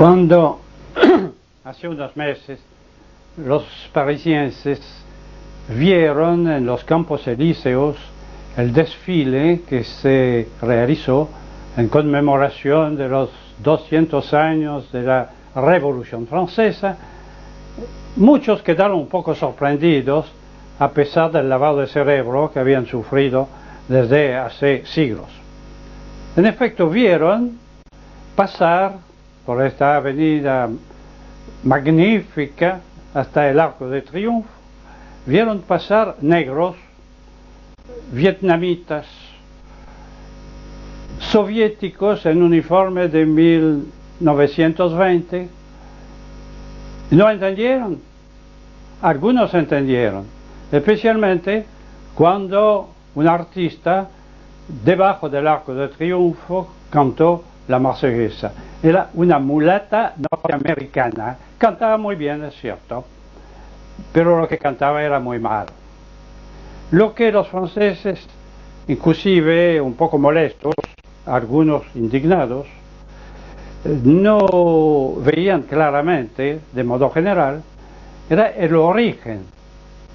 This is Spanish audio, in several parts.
Cuando hace unos meses los parisienses vieron en los Campos Elíseos el desfile que se realizó en conmemoración de los 200 años de la Revolución Francesa, muchos quedaron un poco sorprendidos a pesar del lavado de cerebro que habían sufrido desde hace siglos. En efecto, vieron pasar por esta avenida magnífica hasta el Arco de Triunfo, vieron pasar negros, vietnamitas, soviéticos en uniforme de 1920. ¿No entendieron? Algunos entendieron, especialmente cuando un artista debajo del Arco de Triunfo cantó la Marsellesa. Era una mulata norteamericana, cantaba muy bien, es cierto, pero lo que cantaba era muy malo. Lo que los franceses, inclusive un poco molestos, algunos indignados, no veían claramente, de modo general, era el origen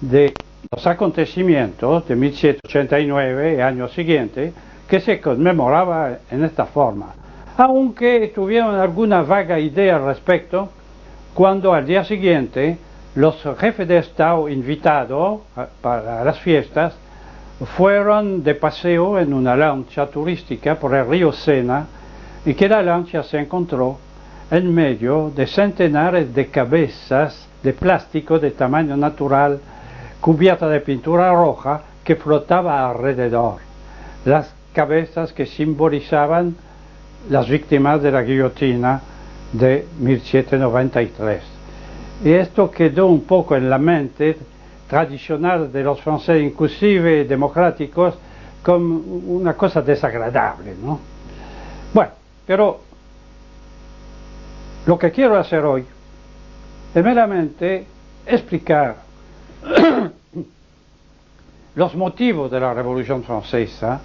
de los acontecimientos de 1789 y años siguientes que se conmemoraba en esta forma, aunque tuvieron alguna vaga idea al respecto cuando al día siguiente los jefes de Estado invitados para las fiestas fueron de paseo en una lancha turística por el río Sena y que la lancha se encontró en medio de centenares de cabezas de plástico de tamaño natural cubierta de pintura roja que flotaba alrededor, las cabezas que simbolizaban las víctimas de la guillotina de 1793. Y esto quedó un poco en la mente tradicional de los franceses, inclusive democráticos, como una cosa desagradable, ¿no? Bueno, pero lo que quiero hacer hoy es meramente explicar los motivos de la Revolución Francesa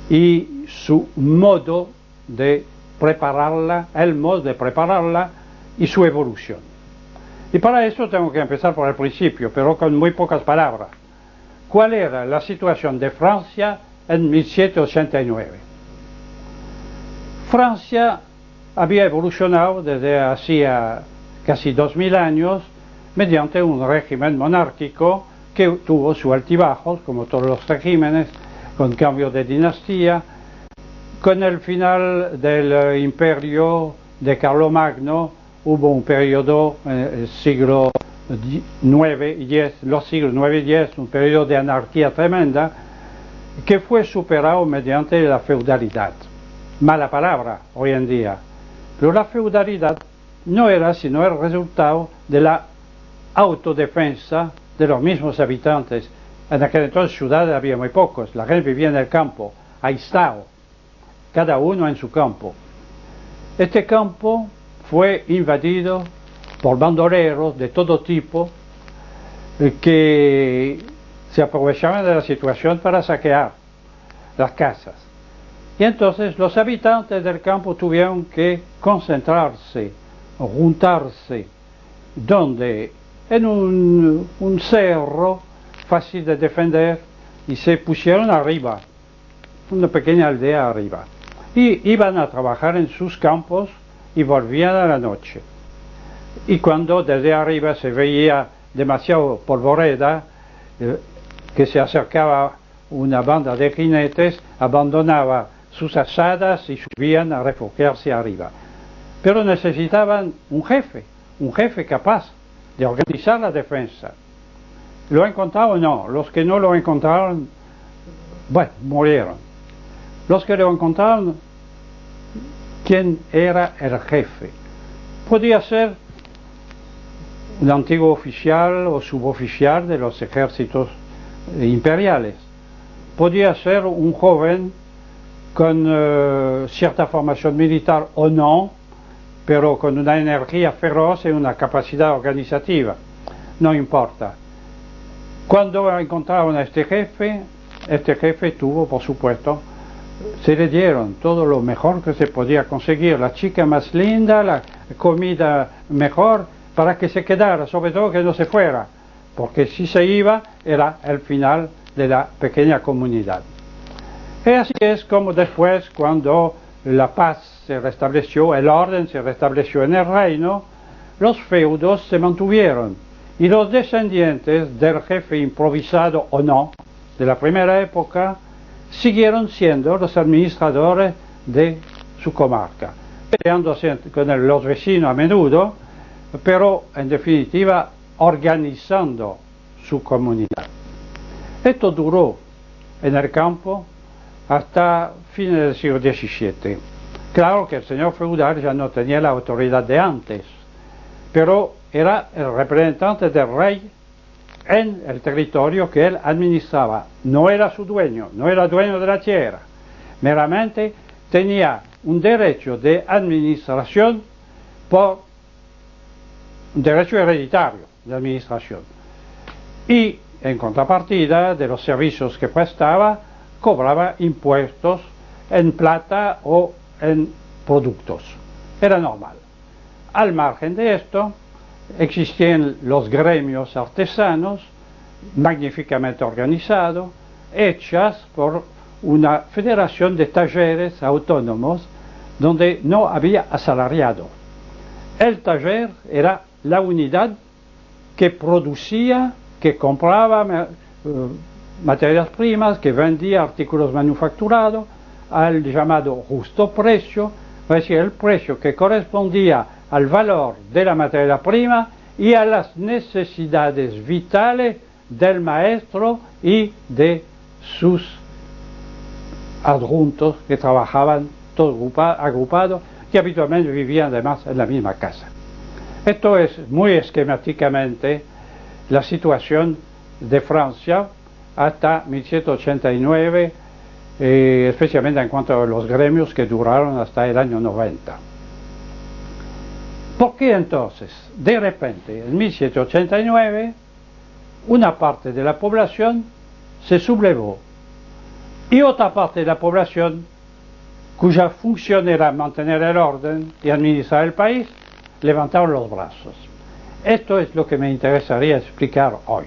y su modo de prepararla, el modo de prepararla y su evolución. Y para eso tengo que empezar por el principio, pero con muy pocas palabras. ¿Cuál era la situación de Francia en 1789? Francia había evolucionado desde hacía casi 2000 años mediante un régimen monárquico que tuvo sus altibajos, como todos los regímenes, con cambio de dinastía. Con el final del imperio de Carlomagno hubo un periodo, el siglo IX y X, los siglos IX y X, un periodo de anarquía tremenda que fue superado mediante la feudalidad. Mala palabra hoy en día, pero la feudalidad no era sino el resultado de la autodefensa de los mismos habitantes. En aquel entonces ciudades había muy pocos, la gente vivía en el campo, aislado, cada uno en su campo. Este campo fue invadido por bandoleros de todo tipo que se aprovechaban de la situación para saquear las casas. Y entonces los habitantes del campo tuvieron que concentrarse, juntarse, donde en un cerro fácil de defender, y se pusieron arriba, una pequeña aldea arriba, y iban a trabajar en sus campos y volvían a la noche. Y cuando desde arriba se veía demasiado polvoreda, que se acercaba una banda de jinetes, abandonaba sus asadas y subían a refugiarse arriba. Pero necesitaban un jefe capaz de organizar la defensa. ¿Lo encontraron? No. Los que no lo encontraron, bueno, murieron. Los que lo encontraron, ¿quién era el jefe? Podía ser un antiguo oficial o suboficial de los ejércitos imperiales. Podía ser un joven con cierta formación militar o no, pero con una energía feroz y una capacidad organizativa. No importa. Cuando encontraron a este jefe tuvo, por supuesto, se le dieron todo lo mejor que se podía conseguir, la chica más linda, la comida mejor, para que se quedara, sobre todo que no se fuera, porque si se iba era el final de la pequeña comunidad. Y así es como después, cuando la paz se restableció, el orden se restableció en el reino, los feudos se mantuvieron y los descendientes del jefe improvisado o no de la primera época siguieron siendo los administradores de su comarca, peleándose con los vecinos a menudo, pero en definitiva organizando su comunidad. Esto duró en el campo hasta fines del siglo XVII. Claro que el señor feudal ya no tenía la autoridad de antes, pero era el representante del rey en el territorio que él administraba. No era su dueño, no era dueño de la tierra, meramente tenía un derecho de administración por un derecho hereditario de administración. Y en contrapartida de los servicios que prestaba, cobraba impuestos en plata o en productos. Era normal. Al margen de esto, existían los gremios artesanos, magníficamente organizados, hechas por una federación de talleres autónomos donde no había asalariado. El taller era la unidad que producía, que compraba materias primas, que vendía artículos manufacturados al llamado justo precio, es decir, el precio que correspondía al valor de la materia prima y a las necesidades vitales del maestro y de sus adjuntos que trabajaban todos agrupados, que habitualmente vivían además en la misma casa. Esto es muy esquemáticamente la situación de Francia hasta 1789, especialmente en cuanto a los gremios que duraron hasta el año 90. ¿Por qué entonces, de repente, en 1789, una parte de la población se sublevó y otra parte de la población, cuya función era mantener el orden y administrar el país, levantaron los brazos? Esto es lo que me interesaría explicar hoy.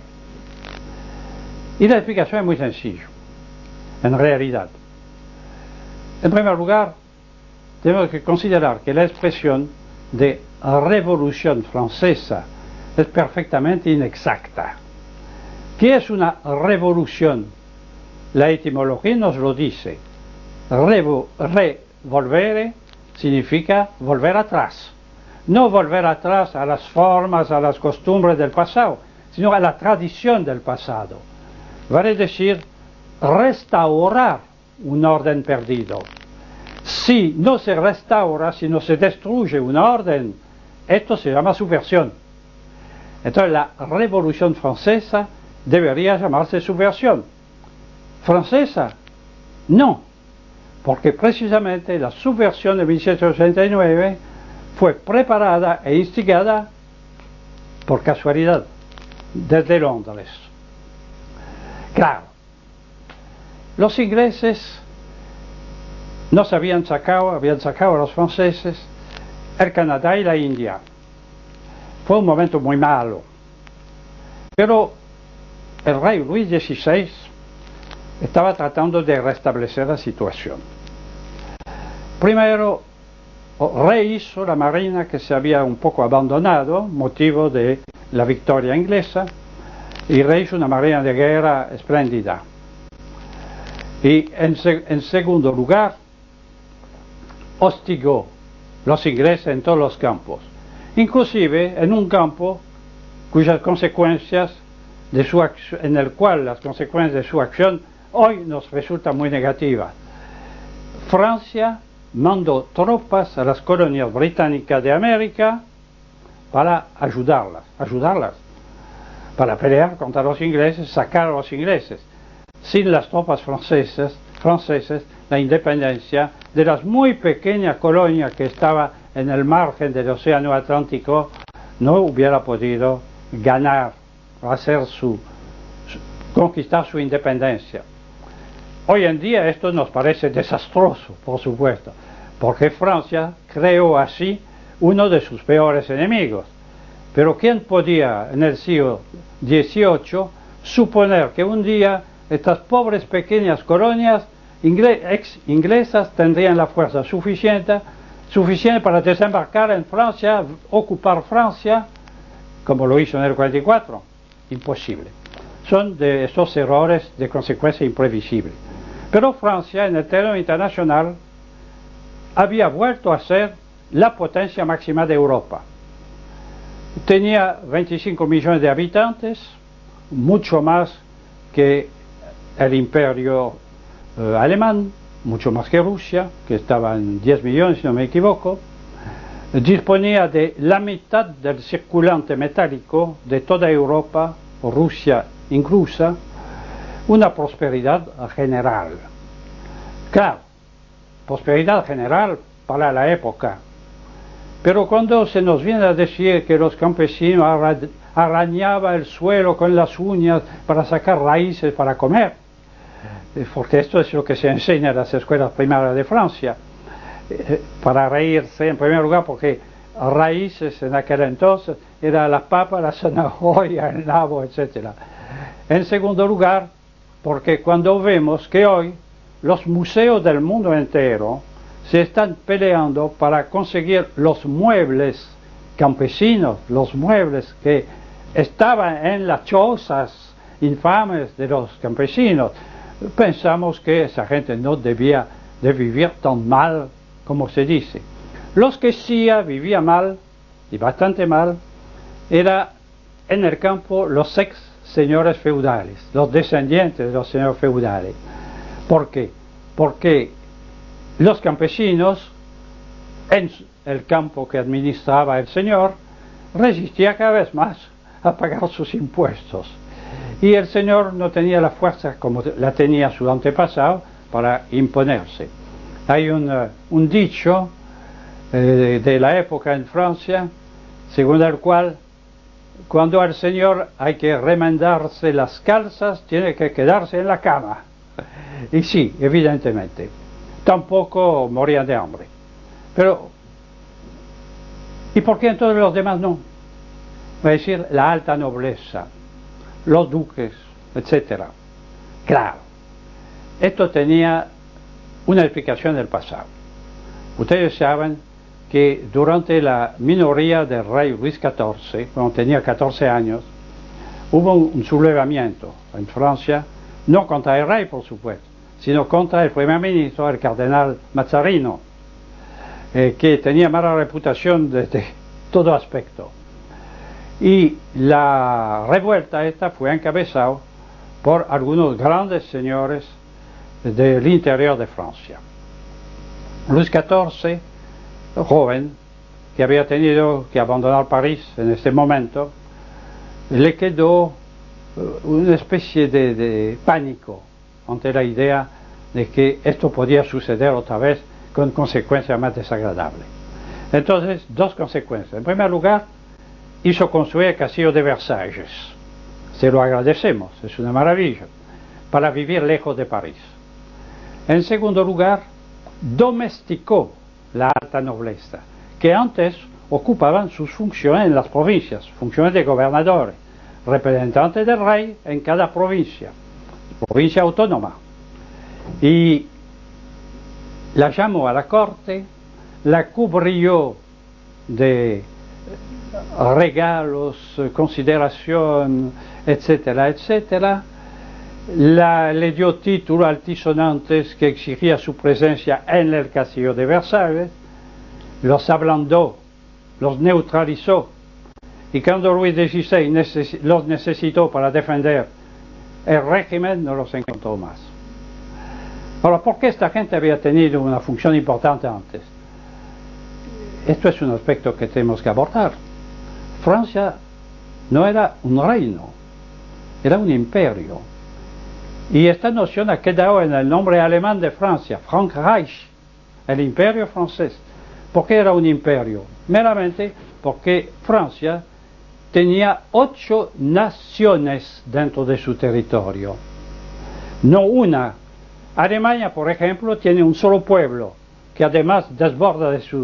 Y la explicación es muy sencilla, en realidad. En primer lugar, tenemos que considerar que la expresión de Revolución Francesa es perfectamente inexacta. ¿Qué es una revolución? La etimología nos lo dice. Revolvere significa volver atrás. No volver atrás a las formas, a las costumbres del pasado, sino a la tradición del pasado. Vale decir, restaurar un orden perdido. Si no se restaura, si no se destruye un orden, esto se llama subversión. Entonces la Revolución Francesa debería llamarse subversión. ¿Francesa? No, porque precisamente la subversión de 1789 fue preparada e instigada por casualidad desde Londres. Claro, los ingleses nos habían sacado a los franceses el Canadá y la India. Fue un momento muy malo, pero el rey Luis XVI estaba tratando de restablecer la situación. Primero, rehizo la marina que se había un poco abandonado, motivo de la victoria inglesa, y rehizo una marina de guerra espléndida. Y en segundo lugar, hostigó los ingleses en todos los campos, inclusive en un campo cuyas consecuencias en el cual las consecuencias de su acción hoy nos resultan muy negativas. Francia mandó tropas a las colonias británicas de América para ayudarlas, para pelear contra los ingleses, sacar a los ingleses. Sin las tropas francesas, la independencia de las muy pequeñas colonias que estaba en el margen del Océano Atlántico no hubiera podido ganar, conquistar su independencia. Hoy en día esto nos parece desastroso, por supuesto, porque Francia creó así uno de sus peores enemigos. Pero ¿quién podía en el siglo XVIII suponer que un día estas pobres pequeñas colonias inglesas tendrían la fuerza suficiente para desembarcar en Francia, ocupar Francia, como lo hizo en el 44? Imposible. Son de estos errores de consecuencia imprevisible. Pero Francia, en el terreno internacional, había vuelto a ser la potencia máxima de Europa. Tenía 25 millones de habitantes, mucho más que el imperio alemán, mucho más que Rusia, que estaba en 10 millones si no me equivoco. Disponía de la mitad del circulante metálico de toda Europa, Rusia inclusa, una prosperidad general. Claro, prosperidad general para la época. Pero cuando se nos viene a decir que los campesinos arañaban el suelo con las uñas para sacar raíces para comer, porque esto es lo que se enseña en las escuelas primarias de Francia, para reírse en primer lugar porque raíces en aquel entonces era la papa, la zanahoria, el nabo, etc. En segundo lugar, porque cuando vemos que hoy los museos del mundo entero se están peleando para conseguir los muebles campesinos, los muebles que estaban en las chozas infames de los campesinos, pensamos que esa gente no debía de vivir tan mal como se dice. Los que sí vivían mal, y bastante mal, era en el campo los ex señores feudales, los descendientes de los señores feudales. ¿Por qué? Porque los campesinos, en el campo que administraba el señor, resistían cada vez más a pagar sus impuestos. Y el señor no tenía la fuerza como la tenía su antepasado para imponerse. Hay un dicho de la época en Francia, según el cual cuando al señor hay que remendarse las calzas, tiene que quedarse en la cama. Y sí, evidentemente, tampoco morían de hambre. Pero, ¿y por qué entonces los demás no? Va a decir la alta nobleza, los duques, etc. Claro, esto tenía una explicación del pasado. Ustedes saben que durante la minoría del rey Luis XIV, cuando tenía 14 años, hubo un sublevamiento en Francia, no contra el rey, por supuesto, sino contra el primer ministro, el cardenal Mazzarino, que tenía mala reputación desde todo aspecto. Y la revuelta esta fue encabezada por algunos grandes señores del interior de Francia. Luis XIV, joven, que había tenido que abandonar París en este momento, le quedó una especie de pánico ante la idea de que esto podía suceder otra vez con consecuencias más desagradables. Entonces, dos consecuencias. En primer lugar, hizo construir el castillo de Versalles. Se lo agradecemos, es una maravilla, para vivir lejos de París. En segundo lugar, domesticó la alta nobleza, que antes ocupaban sus funciones en las provincias, funciones de gobernadores, representantes del rey en cada provincia autónoma. Y la llamó a la corte, la cubrió de regalos, consideración, etcétera, etcétera. Le dio títulos altisonantes que exigía su presencia en el castillo de Versalles, los ablandó, los neutralizó, y cuando Luis XVI los necesitó para defender el régimen, no los encontró más. Ahora, ¿por qué esta gente había tenido una función importante antes? Esto es un aspecto que tenemos que abordar. Francia no era un reino, era un imperio. Y esta noción ha quedado en el nombre alemán de Francia, Frankreich, el imperio francés. ¿Por qué era un imperio? Meramente porque Francia tenía 8 naciones dentro de su territorio. No una Alemania, por ejemplo, tiene un solo pueblo, que además desborda de sus